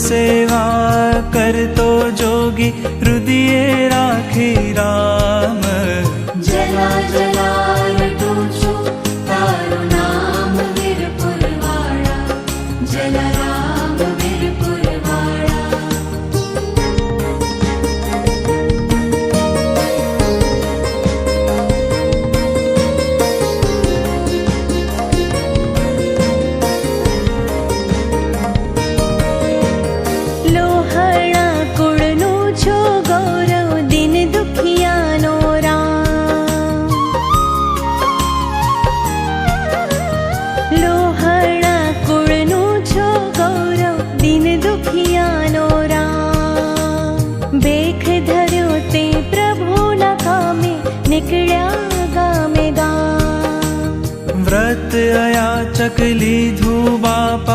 सेवा करतो जोगी हृदये राखी राम। जला जला रटू छू तारू नाम वीरपुरवाड़ा, जला राम वीरपुरवाड़ा। लोहड़ा कुड़नु छो गौरव दिन दुखियानो राम। लोहड़ा कुड़नु छो गौरव दिन दुखियानो राम। बेख धर्यो ते प्रभु न कामे निकळ्या गामे गाम। व्रत अयाचक लीधु बाप